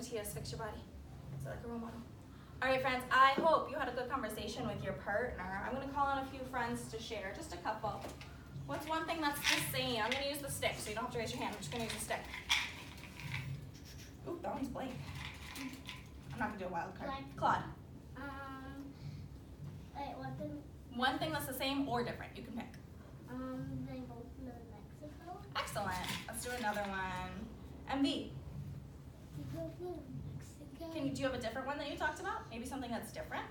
Matthias, fix your body. So like a role model. All right, friends, I hope you had a good conversation with your partner. I'm gonna call on a few friends to share, just a couple. What's one thing that's the same? I'm gonna use the stick, so you don't have to raise your hand. I'm just gonna use the stick. Ooh, that one's blank. I'm not gonna do a wild card. Claude. Wait, what thing? One thing that's the same or different, you can pick. They both live in Mexico. Excellent. Let's do another one. MV. They both live in Mexico. Do you have a different one that you talked about? Maybe something that's different?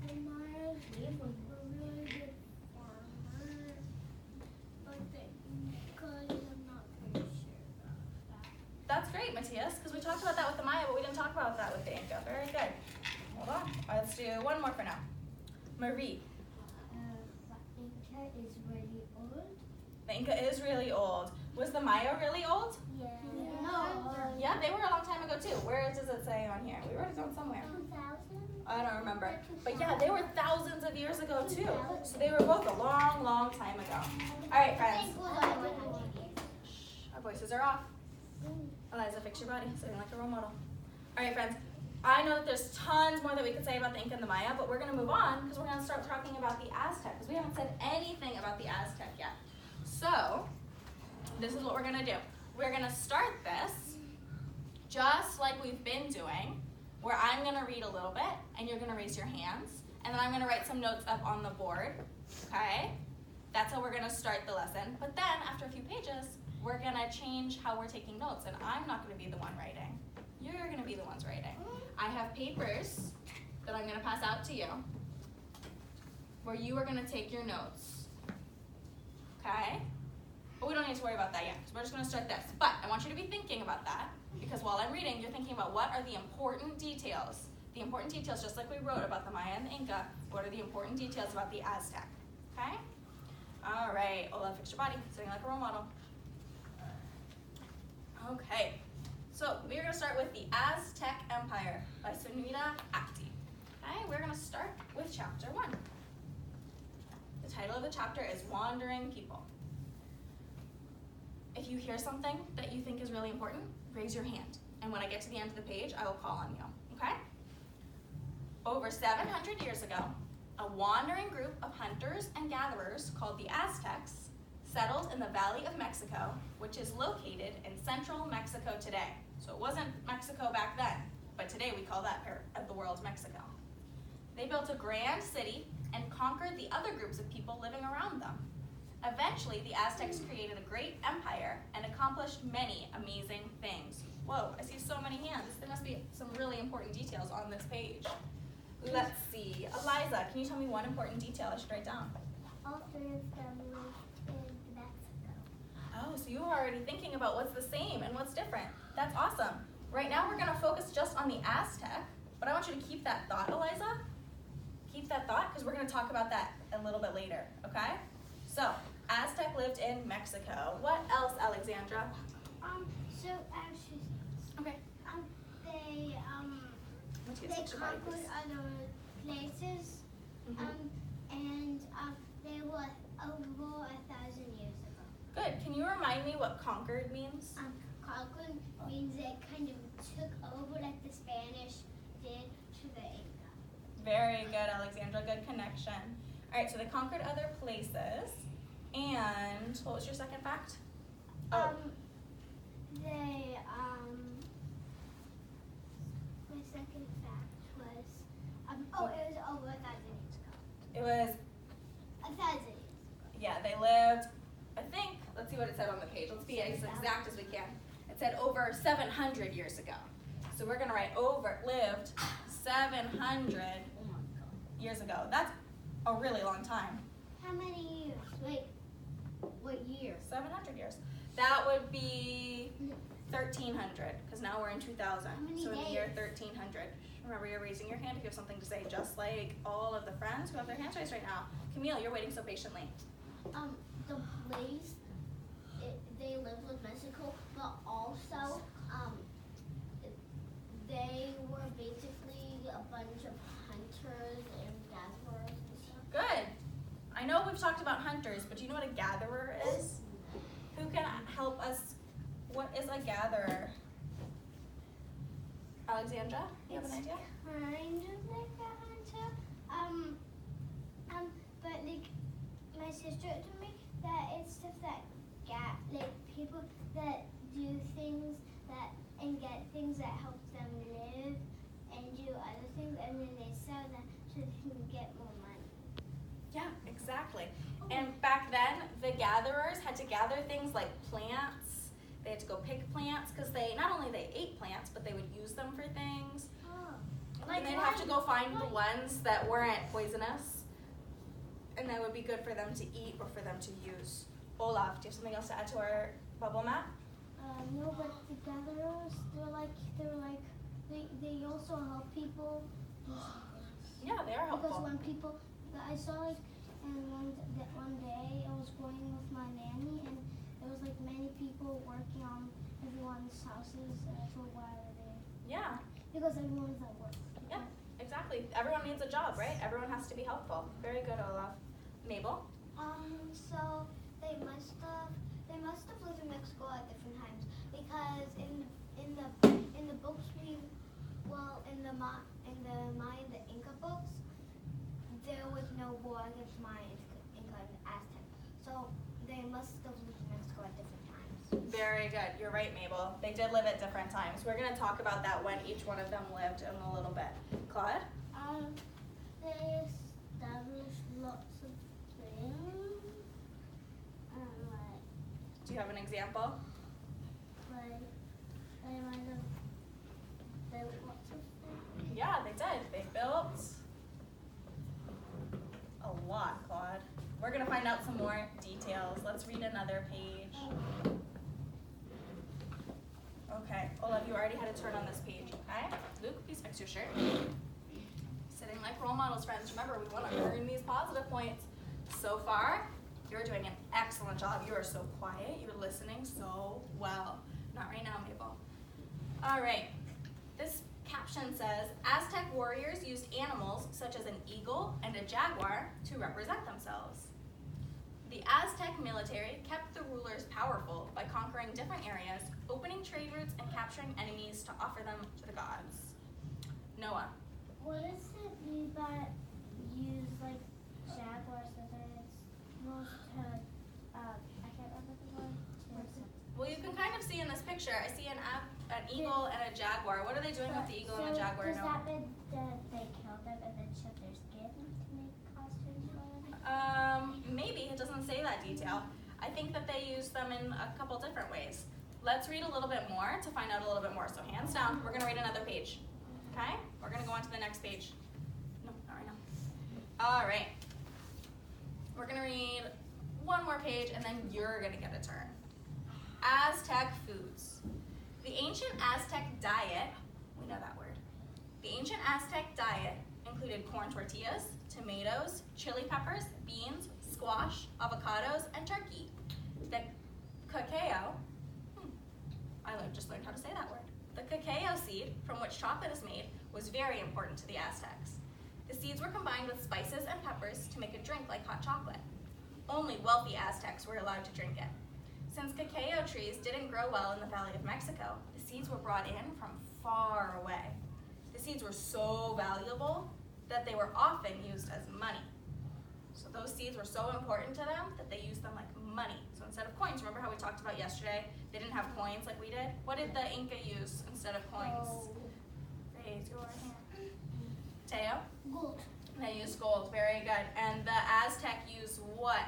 And Mars live with a really good farmer. But because I'm not very sure about that. That's great, Matthias, because we talked about that with the Maya, but we didn't talk about that with the Inca. Very good. Hold on. Let's do one more for now. Marie. The Inca is really old. The Inca is really old. Was the Maya really old? Yeah. No. Yeah, they were a long time ago too. Where does it say on here? We wrote it down somewhere. 2000? I don't remember. But yeah, they were thousands of years ago too. So they were both a long, long time ago. All right, friends. Shh, our voices are off. Eliza, fix your body so you're like a role model. All right, friends. I know that there's tons more that we could say about the Inca and the Maya, but we're going to move on because we're going to start talking about the Aztec because we haven't said anything about the Aztec yet. So, this is what we're going to do. We're going to start this just like we've been doing, where I'm going to read a little bit and you're going to raise your hands, and then I'm going to write some notes up on the board, okay? That's how we're going to start the lesson. But then, after a few pages, we're going to change how we're taking notes, and I'm not going to be the one writing. You're going to be the ones writing. I have papers that I'm going to pass out to you where you are going to take your notes, okay? But we don't need to worry about that yet, because we're just going to start this. But I want you to be thinking about that, because while I'm reading, you're thinking about what are the important details. The important details, just like we wrote about the Maya and the Inca, what are the important details about the Aztec, okay? All right, Ola, fix your body, sitting like a role model. Okay, so we're going to start with the Aztec Empire by Sunita Acti. Okay, we're going to start with chapter 1. The title of the chapter is Wandering People. If you hear something that you think is really important, raise your hand. And when I get to the end of the page, I will call on you, okay? Over 700 years ago, a wandering group of hunters and gatherers called the Aztecs settled in the Valley of Mexico, which is located in central Mexico today. So it wasn't Mexico back then, but today we call that part of the world Mexico. They built a grand city and conquered the other groups of people living around them. Eventually, the Aztecs created a great empire and accomplished many amazing things. Whoa, I see so many hands. There must be some really important details on this page. Let's see. Eliza, can you tell me one important detail I should write down? All three of them live in Mexico. Oh, so you're already thinking about what's the same and what's different. That's awesome. Right now, we're going to focus just on the Aztec, but I want you to keep that thought, Eliza. Keep that thought, because we're going to talk about that a little bit later, okay? So, Aztec lived in Mexico. What else, Alexandra? So actually, Okay. they conquered other places, and they were over 1,000 years ago. Good. Can you remind me what conquered means? Conquered means they kind of took over like the Spanish did to the Inca. Very good, Alexandra. Good connection. All right, so they conquered other places. And what was your second fact? Oh. My second fact was, it was over 1,000 years ago. It was, 1,000 years ago. yeah, they lived, I think, let's see what it said on the page. Let's be as exact as we can. It said over 700 years ago. So we're going to write lived 700 years ago. That's a really long time. How many years? Wait, what year? 700 years. That would be 1,300, because now we're in 2000. So in the year 1,300. Remember, you're raising your hand if you have something to say, just like all of the friends who have their hands raised right now. Camille, you're waiting so patiently. The place, they live with Mexico, but also, they were basically a bunch of hunters and gatherers and stuff. Good. I know we've talked about hunters, but do you know what a gatherer is? Who can help us? What is a gatherer? idea? Kind of like a hunter. But like my sister told me that it's stuff that like people that do things that and get things that help them live and do other things, and then they sell them so they can get more money. Yeah, exactly. And back then, the gatherers had to gather things like plants. They had to go pick plants because they not only they ate plants, but they would use them for things. Oh. And they'd have to go find the ones that weren't poisonous, and that would be good for them to eat or for them to use. Olaf, do you have something else to add to our bubble map? No, but the gatherers, they also help people. Yeah, they are helpful. Because when people, I saw like, and one day I was going with my nanny, and there was like many people working on everyone's houses for a while there. Yeah. Because everyone's at work. Yeah, exactly. Everyone needs a job, right? Everyone has to be helpful. Very good, Olaf. Mabel? So they must have lived in Mexico at different times, because in the books in the Maya and the Inca books, there was no war against Maya, Inca, and Aztec. So they must have lived in Mexico at different times. Very good. You're right, Mabel. They did live at different times. We're going to talk about that when each one of them lived in a little bit. Claude? They established lots of things. Do you have an example? Like they might have built lots of things. Yeah, they did. They built a lot, Claude. We're going to find out some more details. Let's read another page. Okay. Olaf, you already had a turn on this page, okay? Luke, please fix your shirt. Sitting like role models, friends. Remember, we want to earn these positive points. So far, you're doing an excellent job. You are so quiet. You're listening so well. Not right now, Mabel. All right. This caption says, Aztec warriors used animals such as an eagle and a jaguar to represent themselves. The Aztec military kept the rulers powerful by conquering different areas, opening trade routes, and capturing enemies to offer them to the gods. Noah. What does it mean by use like jaguars as most I can't remember the word. Well, you can kind of see in this picture, I see an eagle and a jaguar. What are they doing with the eagle and the jaguar? Does that mean that they kill them and then shed their skin to make costumes for them? Maybe. It doesn't say that detail. I think that they use them in a couple different ways. Let's read a little bit more to find out a little bit more. So hands down, we're going to read another page. Okay? We're going to go on to the next page. No, not right now. All right. We're going to read one more page, and then you're going to get a turn. Aztec foods. The ancient Aztec diet, we know that word. The ancient Aztec diet included corn tortillas, tomatoes, chili peppers, beans, squash, avocados, and turkey. The cacao, I just learned how to say that word. The cacao seed, from which chocolate is made, was very important to the Aztecs. The seeds were combined with spices and peppers to make a drink like hot chocolate. Only wealthy Aztecs were allowed to drink it. Since cacao trees didn't grow well in the Valley of Mexico, the seeds were brought in from far away. The seeds were so valuable that they were often used as money. So those seeds were so important to them that they used them like money. So instead of coins, remember how we talked about yesterday? They didn't have coins like we did. What did the Inca use instead of coins? Raise your hand. Teo? Gold. They used gold. Very good. And the Aztec used what?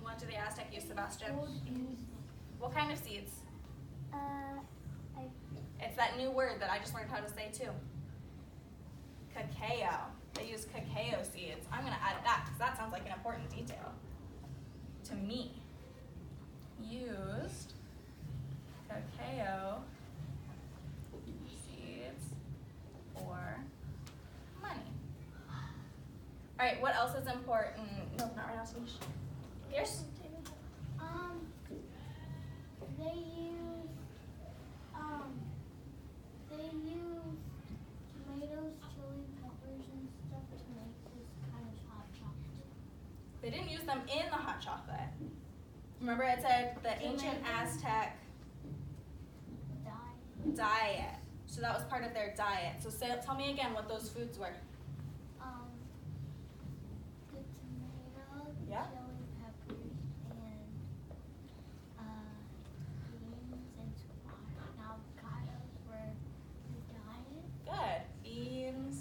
What do the Aztec use, Sebastian? What kind of seeds? It's that new word that I just learned how to say too. Cacao. They use cacao seeds. I'm going to add that because that sounds like an important detail to me. Used cacao seeds for money. All right, what else is important? No, not right now, Sanish. Pierce? They use tomatoes, chili peppers, and stuff to make this kind of hot chocolate. They didn't use them in the hot chocolate. Remember it said the ancient Aztec diet. So that was part of their diet. So tell me again what those foods were. The tomato, Yeah. chili peppers, and beans and squash and avocados were the diet. Good. Beans,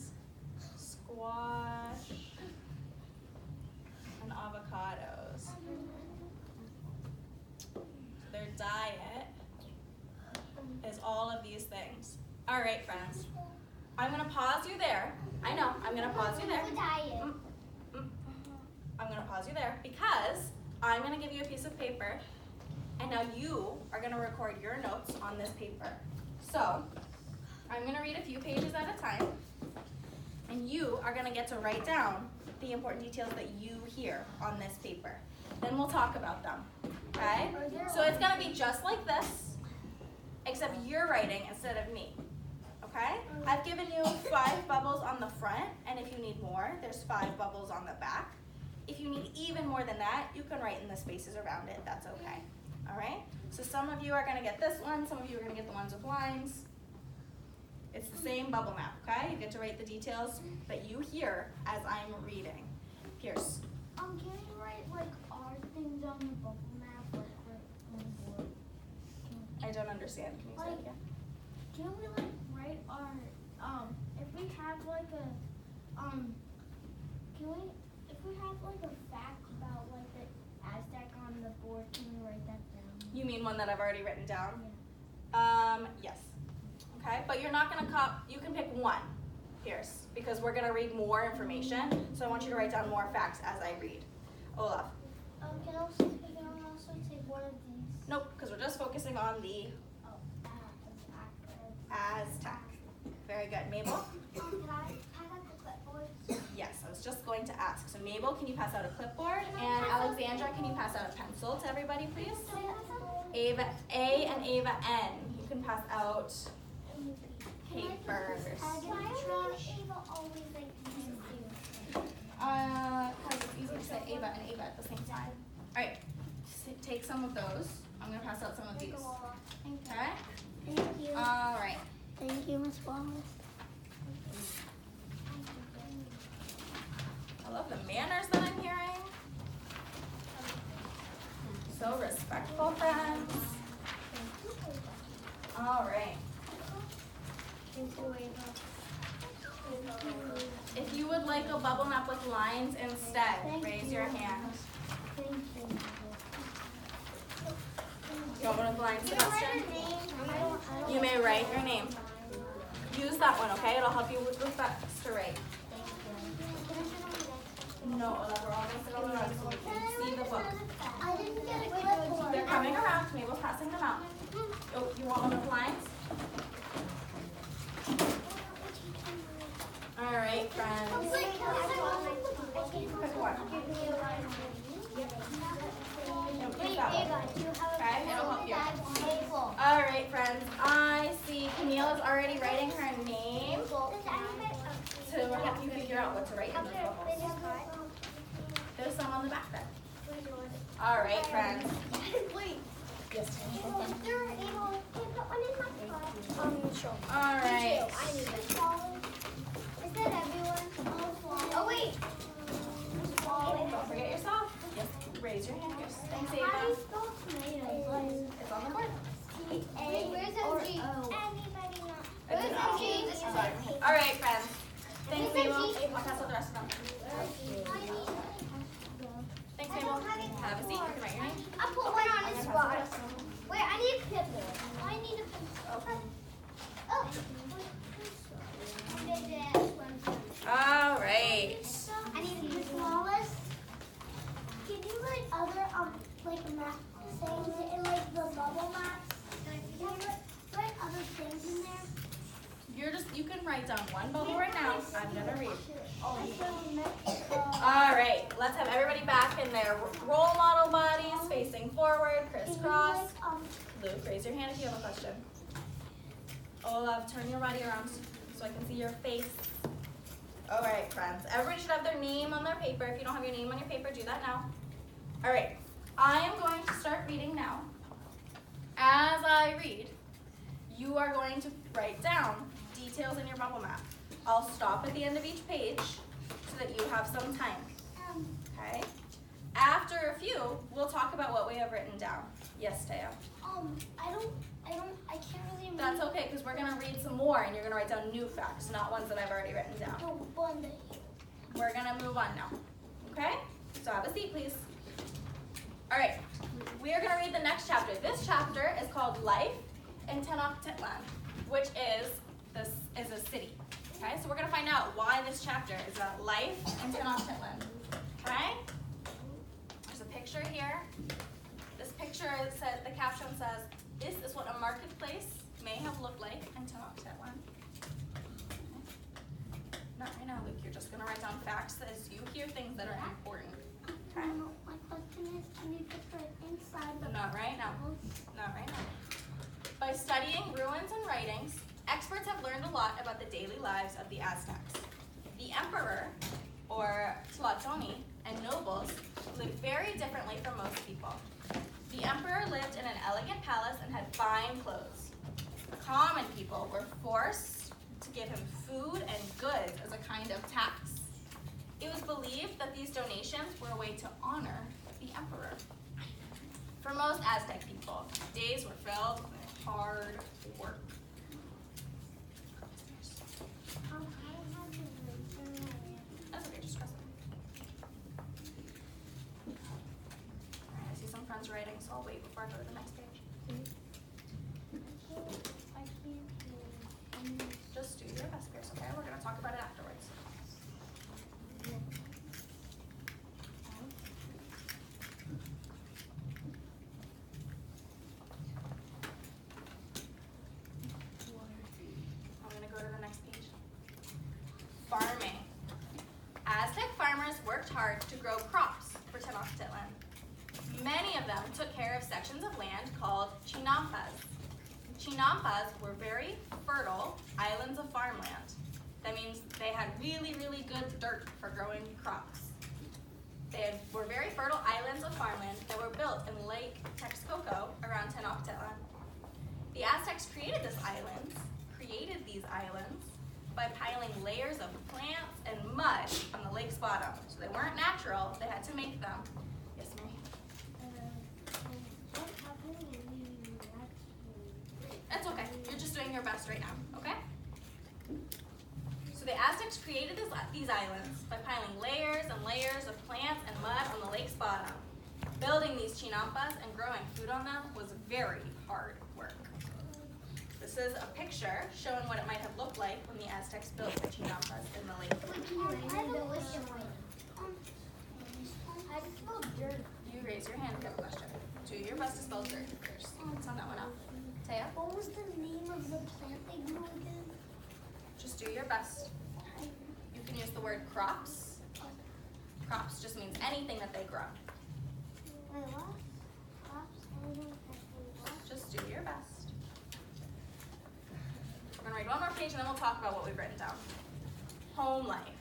squash, and avocados. So their diet is all of these things. All right, friends. I'm going to pause you there. I know, I'm going to pause you there. The diet. I'm going to pause you there because I'm going to give you a piece of paper, and now you are going to record your notes on this paper. So I'm going to read a few pages at a time, and you are going to get to write down the important details that you hear on this paper. Then we'll talk about them, okay? So it's going to be just like this, except you're writing instead of me, okay? I've given you 5 bubbles on the front, and if you need more, there's 5 bubbles on the back. If you need even more than that, you can write in the spaces around it. That's okay, all right? So some of you are going to get this one. Some of you are going to get the ones with lines. It's the same bubble map, okay? You get to write the details that you hear as I'm reading. Pierce. Can we write like our things on the bubble map, like on the board? I don't understand. Can you say it again? Can we like write our if we have like a if we have like a fact about like the Aztec on the board, can we write that down? You mean one that I've already written down? Yeah. Yes. Okay, but you're not gonna you can pick one, Pierce, because we're gonna read more information, so I want you to write down more facts as I read. Olaf. Can I also take one of these? Nope, because we're just focusing on the Aztec. Very good. Mabel? Can I pass out the clipboard? Yes, I was just going to ask. So Mabel, can you pass out a clipboard? And Alexandra, can you pass out a pencil to everybody, please? Ava A and Ava N. You can pass out papers. Why does Ava always like to do? Because it's easy to say Ava and Ava at the same time. All right, take some of those. I'm going to pass out some of these. Okay? Thank you. All right. Thank you, Miss Wallace. I love the manners that I'm hearing. So respectful, friends. All right. If you would like a bubble map with lines instead, raise your hand. Thank you. You want one with lines, Sebastian? You may write your name. Use that one, okay? It'll help you with the facts to write. No, Ola, we're all going to sit on the rug so we can see the book. I didn't get a clipboard. They're coming around. Mabel's passing them out. Oh, you want one with lines? All right, friends. Pick one. Pick that one. Okay, it'll help you. All right, friends. I see Camille's already writing her name to help you figure out what to write in those bubbles. There's some on the back there. All right, friends. Wait. Yes. Sure. All right. I need it. Is that everyone? Oh, wait. Don't forget yourself. Yes. Raise your hand. Yes. Thanks, Ava. How do you spell tomatoes? It's on the board. Where's MG? Anybody know? It's an O. Sorry. All right, friends. Thanks, Mabel. I'll pass out the rest of them. Thanks, Mabel. Have a seat. You can write your name. I'll put one on this spot. Wait, I need a clipboard. I need a pencil. Oh. All right. I need the smallest. Can you write other like map things in like the bubble maps? Can you write other things in there? You can write down one bubble right now. I'm gonna read. All All right. Let's have everybody back in their role model bodies, facing forward, crisscross. Luke, raise your hand if you have a question. Olaf, turn your body around so I can see your face. All right, friends. Everybody should have their name on their paper. If you don't have your name on your paper, do that now. All right. I am going to start reading now. As I read, you are going to write down details in your bubble map. I'll stop at the end of each page so that you have some time. Okay? After a few, we'll talk about what we have written down. Yes, Taya? I can't really read. That's okay, because we're going to read some more and you're going to write down new facts, not ones that I've already written down. We're going to move on now. Okay? So have a seat, please. All right. We are going to read the next chapter. This chapter is called Life in Tenochtitlan, which is a city. Okay? So we're going to find out why this chapter is about life in Tenochtitlan. Okay? There's a picture here. This picture said, the caption says, "This is what a marketplace may have looked like in Tenochtitlan." Not right now, Luke. You're just going to write down facts as you hear things that are important. Okay? My question is, can you put it inside the Not right now. Not right now. By studying ruins and writings, experts have learned a lot about the daily lives of the Aztecs. The emperor, or Tlatoani, and nobles lived very differently from most people. The emperor lived in an elegant palace and had fine clothes. Common people were forced to give him food and goods as a kind of tax. It was believed that these donations were a way to honor the emperor. For most Aztec people, days were filled with hard work. That's okay, just press it. Alright, I see some friends writing, so I'll wait before I go to the next page. Just do your best, Pierce, okay? We're going to talk about it afterwards. I'm going to go to the next page. Farming. Aztec farmers worked hard to grow crops for Tenochtitlan. Many of them took care of sections of land called chinampas. Chinampas were very fertile islands of farmland. That means they had really, really good dirt for growing crops. Were very fertile islands of farmland that were built in Lake Texcoco around Tenochtitlan. The Aztecs created these islands by piling layers of plants and mud on the lake's bottom. So they weren't natural, they had to make them. Yes, Mary? That's okay. You're just doing your best right now, okay? So the Aztecs created these islands by piling layers and layers of plants and mud on the lake's bottom. Building these chinampas and growing food on them was very hard work. This is a picture showing what it might have looked like when the Aztecs built the chinampas in the lake. You raise your hand if you have a question. Do your best to spell dirt first. Send that one out. Taya? What was the name of the plant they grew again? Just do your best. You can use the word crops. Crops just means anything that they grow. Wait, what? Crops, anything that they grow? Just do your best. We're going to read one more page and then we'll talk about what we've written down. Home life.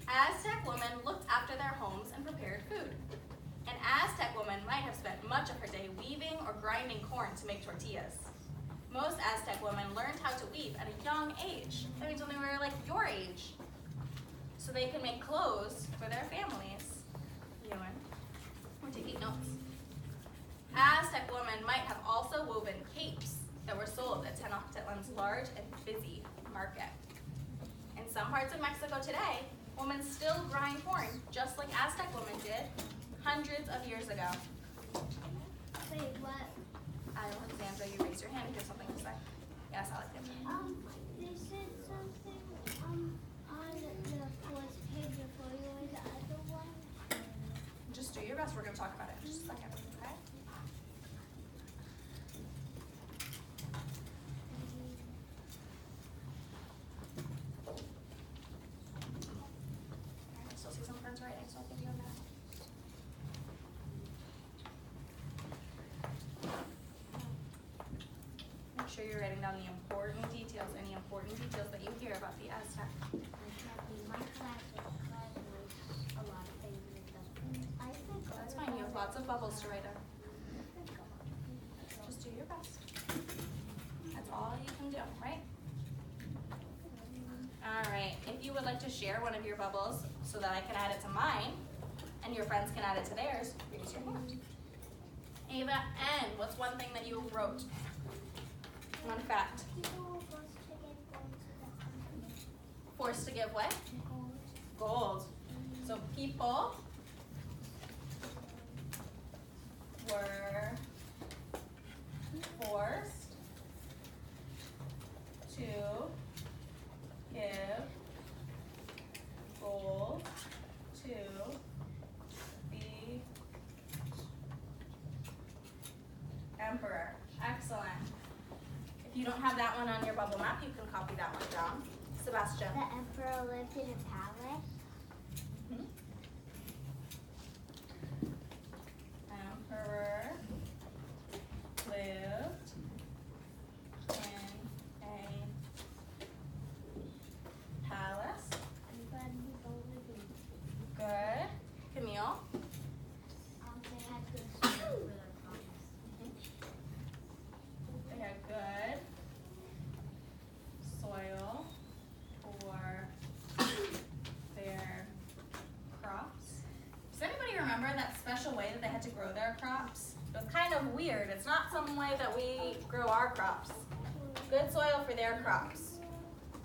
Aztec women looked after their homes and prepared food. An Aztec woman might have spent much of her day weaving or grinding corn to make tortillas. Most Aztec women learned how to weave at a young age. That means when they were like your age. So they could make clothes for their families. Ewan, we're taking notes. Aztec women might have also woven capes that were sold at Tenochtitlan's large and busy market. In some parts of Mexico today, women still grind corn, just like Aztec women did hundreds of years ago. Wait, what? Alexandra, you raise your hand if you have something to say. Yes, Alexandra. They said something on the fourth page before you went to the other one. Just do your best. We're going to talk about it in just a second, okay? I still see some friends writing, so I'll give you a minute. Make sure you're writing down the important details, any important details that you hear about the Aztec. My class was a lot of things in it. That's fine, you have lots of bubbles to write down. Just do your best. That's all you can do, right? would like to share one of your bubbles so that I can add it to mine and your friends can add it to theirs, raise your hand. Ava N, what's one thing that you wrote? One fact. Forced to give what? Gold. So people were forced to give gold to the emperor. Excellent. If you don't have that one on your bubble map, you can copy that one down. Sebastian. The emperor lived in a palace. Emperor lived in a palace. Good. Camille. They had good soil for their crops. Does anybody remember that special way that they had to grow their crops? It was kind of weird. It's not some way that we grow our crops. Good soil for their crops.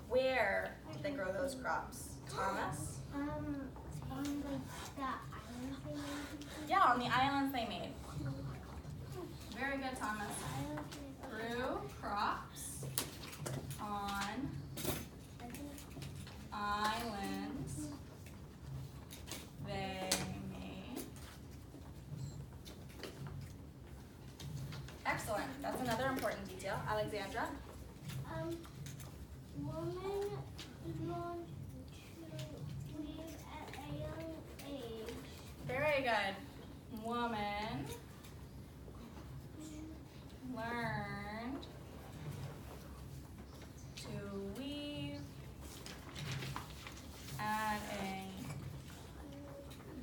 Where did they grow those crops? Thomas? On like the islands they made. Yeah, on the islands they made. Very good, Thomas. Grew crops on islands they made. Excellent. That's another important detail. Alexandra? Women learn to weave at a young age. Very good. Woman learned to weave at a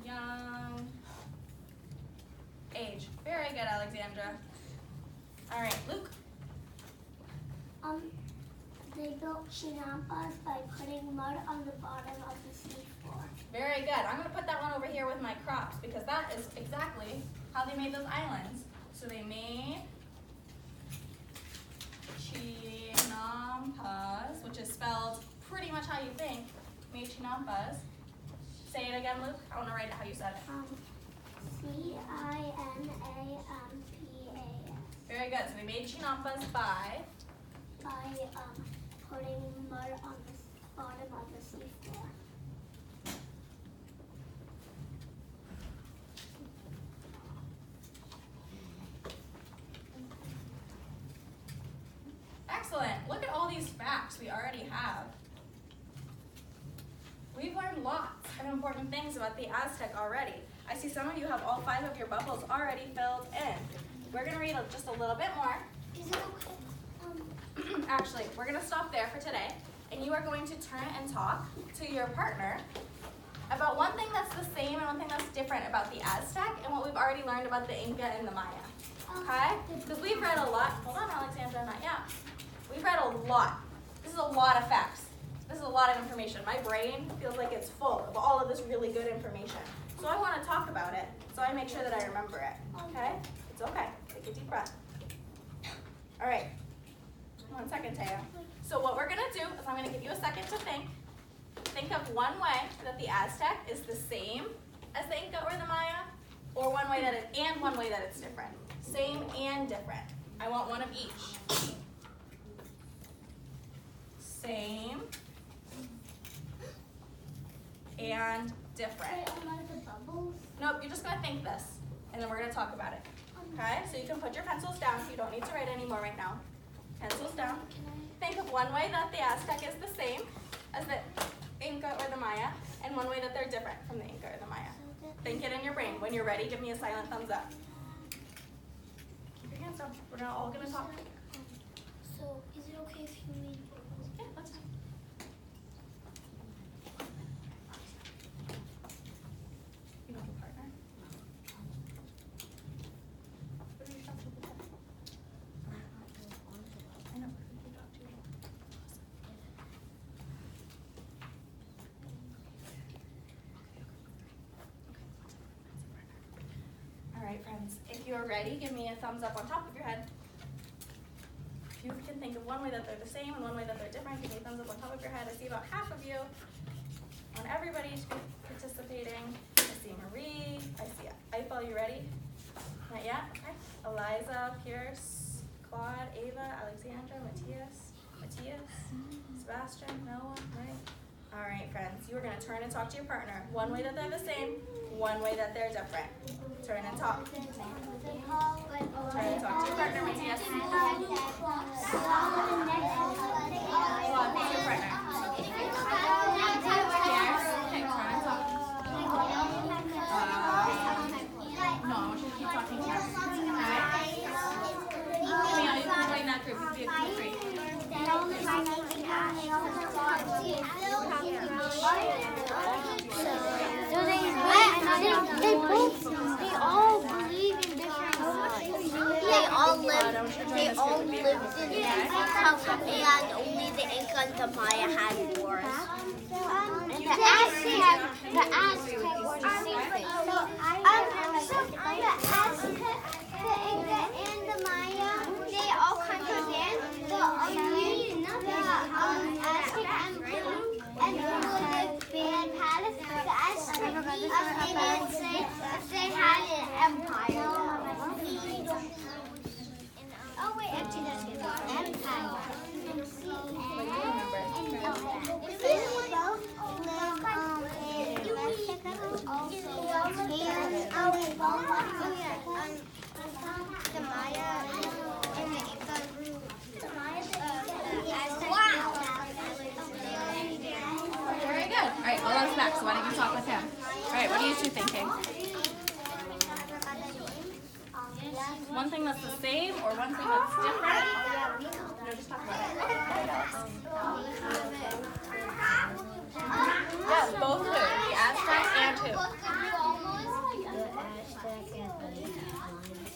young age. Very good, Alexandra. All right, Luke. They built chinampas by putting mud on the bottom of the seafloor. Very good. I'm going to put that one over here with my crops because that is exactly how they made those islands. So they made chinampas, which is spelled pretty much how you think. Made chinampas. Say it again, Luke. I want to write it how you said it. Cinampas. Very good. So they made chinampas by Putting mud on the bottom of the seafloor. Excellent. Look at all these facts we already have. We've learned lots of important things about the Aztec already. I see some of you have all 5 of your bubbles already filled in. We're going to read just a little bit more. Is it okay? Actually, we're going to stop there for today, and you are going to turn and talk to your partner about one thing that's the same and one thing that's different about the Aztec and what we've already learned about the Inca and the Maya. Okay? Because we've read a lot. Hold on, Alexandra, not yet. We've read a lot. This is a lot of facts. This is a lot of information. My brain feels like it's full of all of this really good information. So I want to talk about it, so I make sure that I remember it. Okay? It's okay. Take a deep breath. All right. 1 second, Taya. So what we're going to do is I'm going to give you a second to think. Think of one way that the Aztec is the same as the Inca or the Maya, or one way that one way that it's different. Same and different. I want one of each. Same and different. Nope, you're just going to think this, and then we're going to talk about it. Okay? So you can put your pencils down. You don't need to write anymore right now. Pencils down. Think of one way that the Aztec is the same as the Inca or the Maya, and one way that they're different from the Inca or the Maya. Think it in your brain. When you're ready, give me a silent thumbs up. Keep your hands down. We're all going to talk. So, is it okay if you read? Yeah, that's fine. You don't have a partner? What are you talking about? I know. Who do you talk to? right, friends, if you're ready, give me a thumbs up on top of your head. If you can think of one way that they're the same and one way that they're different, give me a thumbs up on top of your head. I see about half of you. I want everybody to be participating. I see Marie. I see Eiffel. You ready? Not yet? Okay. Eliza, Pierce, Claude, Ava, Alexandra, Matthias, Sebastian, Noah, right? All right, friends. You are going to turn and talk to your partner. One way that they're the same, one way that they're different. Turn and talk. Turn and talk to your partner, Matthias. Claude, who's your partner? Pierce. Okay, turn and talk. No, I want you to keep talking here. Alright? Camille, you can join that group. You can be a group three. They all believe in different gods. They all lived in Inca, and only the Inca and the Maya had wars. And the Aztec were the same thing. The Inca and the Maya, they all kind of ran. The Aztec and Peru lived in palace. The Aztec Indians they had an empire. Oh wait, actually that's good. Empire. The Maya and the Inca grew. Very good. All right, Ola's back, so why don't you talk with him? All right, what are you two thinking? One thing that's the same or one thing that's different? No, just talk about it. Yes, both who? The Aztec and who?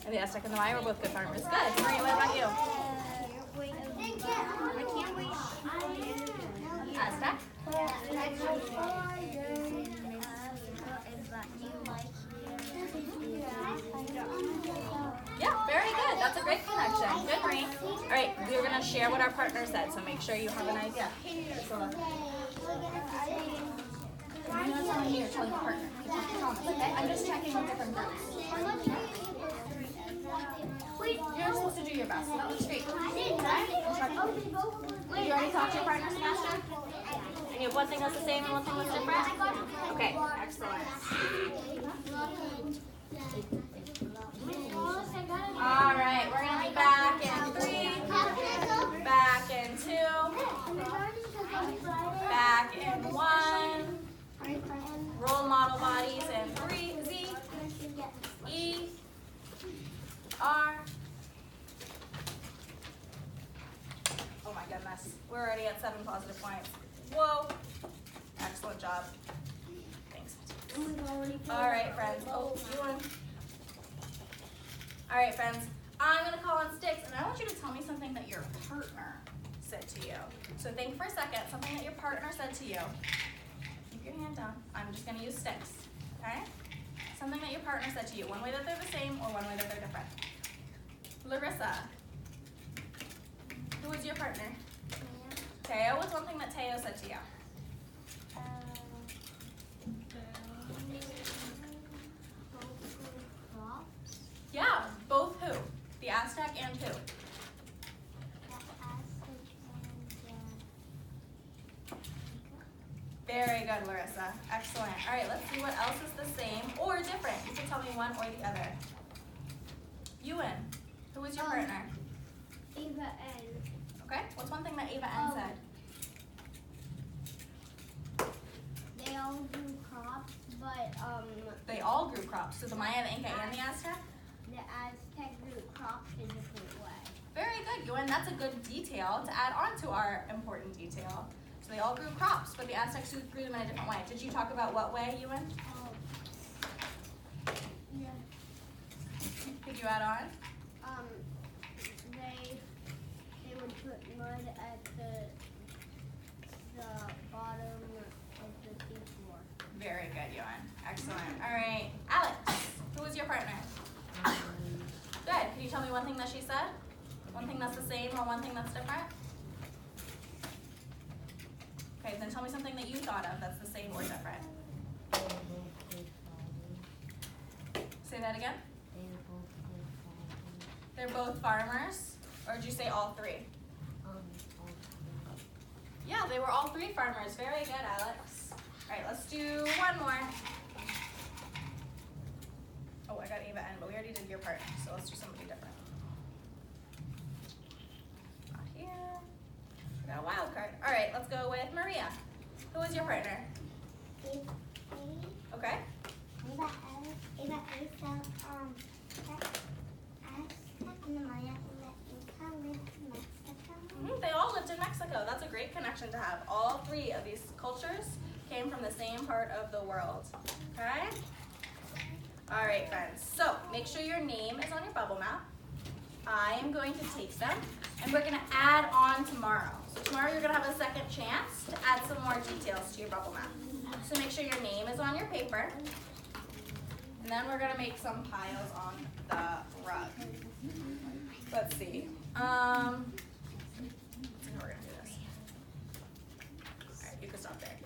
And the Aztec and the Maya were both good farmers. Good. Marie, what about you? Aztec? Yeah, very good. That's a great connection. Good, Marie. All right, we're going to share what our partner said, so make sure you have an idea. So, I'm not telling you, you're telling your partner. Okay, I'm just checking with different groups. You're supposed to do your best. That looks great. Did you already talk to your partner, Sebastian? And you have one thing that's the same and one thing that's different? Okay, excellent. All right, we're going to be back in 3, back in 2, back in 1. Role model bodies in 3, Z, E, R. Oh my goodness, we're already at 7 positive points. Whoa, excellent job. Thanks. All right, friends. Oh, you won. All right, friends. I'm gonna call on sticks, and I want you to tell me something that your partner said to you. So think for a second, something that your partner said to you. Keep your hand down. I'm just gonna use sticks, okay? Something that your partner said to you. One way that they're the same or one way that they're different. Larissa, who was your partner? Teo, what's one thing that Teo said to you? Yeah, both who? The Aztec and who? Very good, Larissa. Excellent. All right, let's see what else is the same or different. You can tell me one or the other. Ewan, who was your partner? Ava N. Okay, what's one thing that Ava N said? They all grew crops, but They all grew crops. So the Maya, the Inca, and the Aztec? the Aztec grew crops a different way. Very good, Ewan. That's a good detail to add on to our important detail. So they all grew crops, but the Aztecs grew them in a different way. Did you talk about what way, Ewan? Yeah. Could you add on? They would put mud at the bottom of the seafloor. Very good, Ewan. Excellent. All right, Alex, who was your partner? Can you tell me one thing that she said? One thing that's the same or one thing that's different? Okay, then tell me something that you thought of that's the same or different. Say that again. They're both farmers. Or did you say all three? Yeah, they were all three farmers. Very good, Alex. All right, let's do one more. Oh, I got Ava N, but we already did your part, so let's do somebody different. Not here. We got a wild card. All right, let's go with Maria. Who is your partner? Okay. Eva Aztec and the Maya and the Inca lived in Mexico. They all lived in Mexico. That's a great connection to have. All three of these cultures came from the same part of the world. Okay? All right, friends. So make sure your name is on your bubble map. I am going to take them, and we're going to add on tomorrow. So tomorrow you're going to have a second chance to add some more details to your bubble map. So make sure your name is on your paper. And then we're going to make some piles on the rug. Let's see. Let's see how we're going to do this. All right, you can stop there.